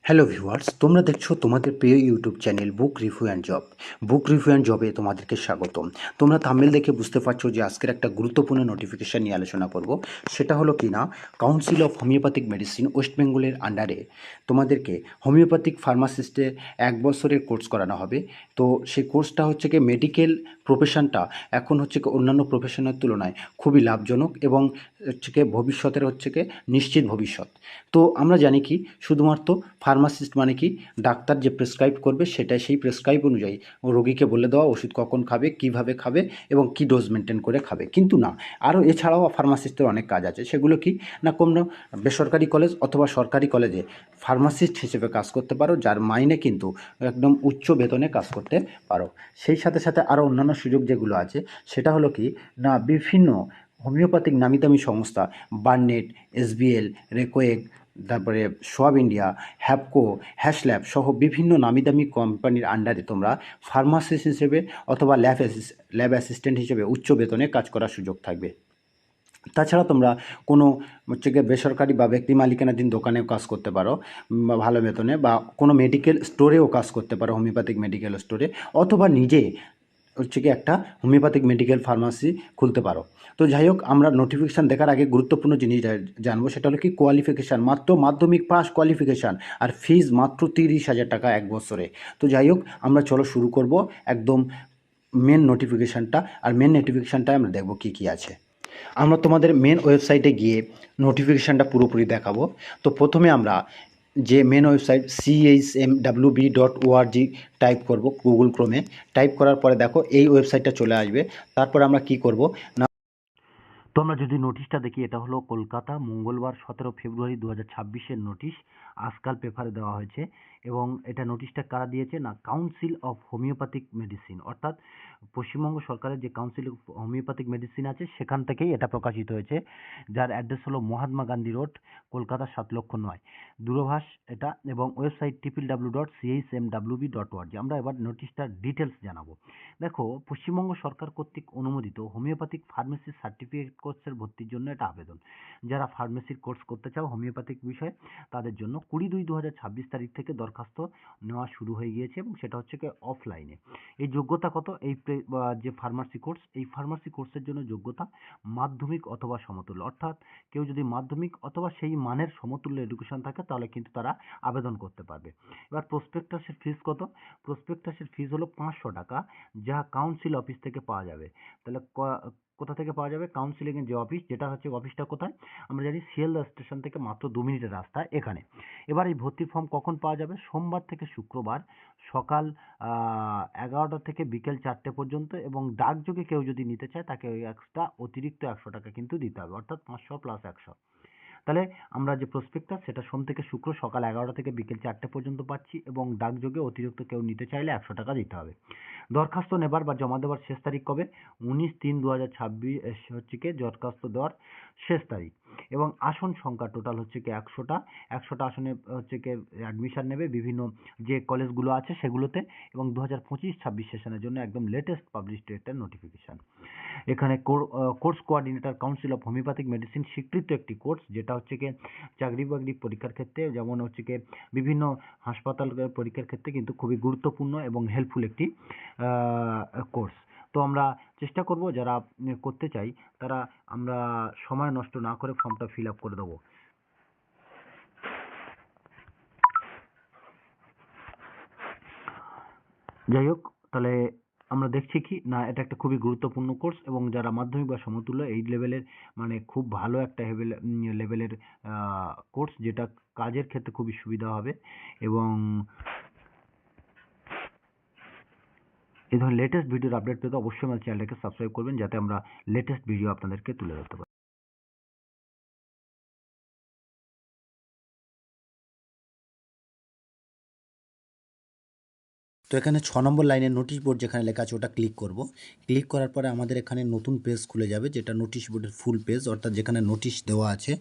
Hello viewers, তোমরা দেখছো তোমাদের প্রিয় YouTube channel book review and job. Book review and জবে তোমাদেরকে স্বাগতম। তোমরা থাম্বনেল দেখে বুঝতে পারছো যে আজকের একটা গুরুত্বপূর্ণ নোটিফিকেশান নিয়ে আলোচনা করব। সেটা হলো কি না, council of homeopathic medicine West বেঙ্গলের আন্ডারে তোমাদেরকে হোমিওপ্যাথিক ফার্মাসিস্টে 1 বছরের কোর্স করানো হবে। তো সেই কোর্সটা হচ্ছে কি, মেডিকেল প্রফেশনটা এখন হচ্ছে কি অন্যান্য প্রফেশনের তুলনায় খুবই লাভজনক এবং হচ্ছে কি ভবিষ্যতের হচ্ছে কি নিশ্চিত ভবিষ্যৎ। তো আমরা জানি কি, শুধুমাত্র ফার্মাসিস্ট মানে কি, ডাক্তার যে প্রেসক্রাইব করবে সেটাই, সেই প্রেসক্রাইব অনুযায়ী রোগীকে বলে দেওয়া ওষুধ কখন খাবে, কিভাবে খাবে এবং কি ডোজ মেনটেন করে খাবে। কিন্তু না, আরও এছাড়াও ফার্মাসিস্টের অনেক কাজ আছে। সেগুলো কি না, কোনো বেসরকারি কলেজ অথবা সরকারি কলেজে ফার্মাসিস্ট হিসেবে কাজ করতে পারো, যার মাইনে কিন্তু একদম উচ্চ বেতনে কাজ করতে পারো। সেই সাথে সাথে আরও অন্যান্য সুযোগ যেগুলো আছে সেটা হলো কি না, বিভিন্ন হোমিওপ্যাথিক নামি দামি সংস্থা, বার্নেট, এসবিএল, রেকোয়েক, তারপরে সোয়াব ইন্ডিয়া, হ্যাপকো, হ্যাশল্যাব সহ বিভিন্ন নামিদামি কোম্পানির আন্ডারে তোমরা ফার্মাসিস্ট হিসেবে অথবা ল্যাব অ্যাসিস্ট্যান্ট হিসেবে উচ্চ বেতনে কাজ করার সুযোগ থাকবে। তাছাড়া তোমরা কোনো হচ্ছে গিয়ে বেসরকারি বা ব্যক্তি মালিকানাধীন দোকানেও কাজ করতে পারো ভালো বেতনে, বা কোনো মেডিকেল স্টোরেও কাজ করতে পারো, হোমিওপ্যাথিক মেডিকেল স্টোরে, অথবা নিজে হচ্ছে কি একটা হোমিওপ্যাথিক মেডিকেল ফার্মাসি খুলতে পারো। তো যাই হোক, আমরা নোটিফিকেশান দেখার আগে গুরুত্বপূর্ণ জিনিস জানবো, সেটা হলো কি কোয়ালিফিকেশান, মাত্র মাধ্যমিক পাস কোয়ালিফিকেশান, আর ফিজ মাত্র 30,000 টাকা 1 বছরে। তো যাই হোক, আমরা চলো শুরু করব একদম মেন নোটিফিকেশানটা। আর মেন নোটিফিকেশানটায় আমরা দেখব কী কী আছে। আমরা তোমাদের মেন ওয়েবসাইটে গিয়ে নোটিফিকেশানটা পুরোপুরি দেখাবো। তো প্রথমে আমরা যে মেন ওয়েবসাইট chmwb.org টাইপ করব গুগল ক্রোমে। টাইপ করার পরে দেখো এই ওয়েবসাইটটা চলে আসবে। তারপর আমরা কি করব না, তো আমরা যদি নোটিশটা দেখি, এটা হলো কলকাতা, মঙ্গলবার 17 ফেব্রুয়ারি 2026-এর নোটিশ। আজকাল পেপারে দেওয়া হয়েছে। এবং এটা নোটিশটা কারা দিয়েছে না, কাউন্সিল অফ হোমিওপ্যাথিক মেডিসিন, অর্থাৎ পশ্চিমবঙ্গ সরকারের যে কাউন্সিল অফ হোমিওপ্যাথিক মেডিসিন আছে সেখান থেকেই এটা প্রকাশিত হয়েছে, যার অ্যাড্রেস হলো মহাত্মা গান্ধী রোড, কলকাতা 7,09,000। দূরভাষ এটা, এবং ওয়েবসাইট www.chmwb.org। আমরা এবার নোটিশটার ডিটেলস জানাবো। দেখো, পশ্চিমবঙ্গ সরকার কর্তৃক অনুমোদিত হোমিওপ্যাথিক ফার্মেসি সার্টিফিকেট কোর্সের ভর্তির জন্য এটা আবেদন। যারা ফার্মেসির কোর্স করতে চাও হোমিওপ্যাথিক বিষয়ে, তাদের জন্য 20/2/2026 তারিখ থেকে দরখাস্ত নেওয়া শুরু হয়ে গিয়েছে, এবং সেটা হচ্ছে কি অফলাইনে। এই যোগ্যতা কত, এই যে ফার্মাসি কোর্স, এই ফার্মাসি কোর্সের জন্য যোগ্যতা মাধ্যমিক অথবা সমতুল্য, অর্থাৎ কেউ যদি মাধ্যমিক অথবা সেই মানের সমতুল্য এডুকেশন থাকে তাহলে কিন্তু তারা আবেদন করতে পারবে। এবার প্রসপেক্টাসের ফিস কত? প্রসপেক্টাসের ফিস হলো 500 টাকা, যা কাউন্সিল অফিস থেকে পাওয়া যাবে। তাহলে কোথা থেকে পাওয়া যাবে? কাউন্সিলিংয়ের যে অফিস, যেটা হচ্ছে অফিসটা কোথায় আমরা জানি, শিয়ালদা স্টেশন থেকে মাত্র 2 মিনিটের রাস্তা এখানে। এবার এই ভর্তির ফর্ম কখন পাওয়া যাবে? সোমবার থেকে শুক্রবার সকাল 11টা থেকে বিকেল 4টে পর্যন্ত, এবং ডাকযোগে কেউ যদি নিতে চায় তাকে ওই এক্সট্রা অতিরিক্ত 100 টাকা কিন্তু দিতে হবে, অর্থাৎ 500 প্লাস 100। তাহলে আমরা যে প্রসপেক্টাস, সেটা সোম থেকে শুক্র সকাল 11টা থেকে বিকেল 4টে পর্যন্ত পাচ্ছি, এবং ডাকযোগে অতিরিক্ত কেউ নিতে চাইলে 100 টাকা দিতে হবে। দরখাস্ত নেবার বা জমা দেওয়ার শেষ তারিখ কবে? 19/3/2026 হচ্ছে কি দরখাস্ত দেওয়ার শেষ তারিখ। এবং আসন সংখ্যা টোটাল হচ্ছে কি 100টা। 100টা আসনে হচ্ছে কি অ্যাডমিশন নেবে বিভিন্ন যে কলেজগুলো আছে সেগুলোতে, এবং 2025-26 সেশনের জন্য একদম লেটেস্ট পাবলিশড একটা নোটিফিকেশান। এখানে course coordinator council of homeopathic medicine স্বীকৃত একটি কোর্স, যেটা হচ্ছে কি চাকরি বাকরি পরীক্ষার ক্ষেত্রে, যেমন হচ্ছে কি বিভিন্ন হাসপাতাল পরীক্ষার ক্ষেত্রে কিন্তু খুবই গুরুত্বপূর্ণ এবং হেল্পফুল একটি কোর্স। তো আমরা চেষ্টা করব যারা করতে চাই তারা, আমরা সময় নষ্ট না করে ফর্মটা ফিল আপ করে দেবো। যাই হোক, তাহলে আমরা দেখছি কি না, এটা একটা খুবই গুরুত্বপূর্ণ কোর্স, এবং যারা মাধ্যমিক বা সমতুল্য এই লেভেলের, মানে খুব ভালো একটা লেভেলের কোর্স, যেটা কাজের ক্ষেত্রে খুবই সুবিধা হবে। এবং এই ধরনের লেটেস্ট ভিডিওর আপডেট পেতে অবশ্যই আমার চ্যানেলটাকে সাবস্ক্রাইব করবেন, যাতে আমরা লেটেস্ট ভিডিও আপনাদেরকে তুলে ধরতে পারি। তো এখানে 6 নম্বর লাইনের নোটিশ বোর্ড যেখানে লেখা আছে ওটা ক্লিক করব। ক্লিক করার পরে আমাদের এখানে নতুন পেজ খুলে যাবে, যেটা নোটিশ বোর্ডের ফুল পেজ, অর্থাৎ যেখানে নোটিশ দেওয়া আছে।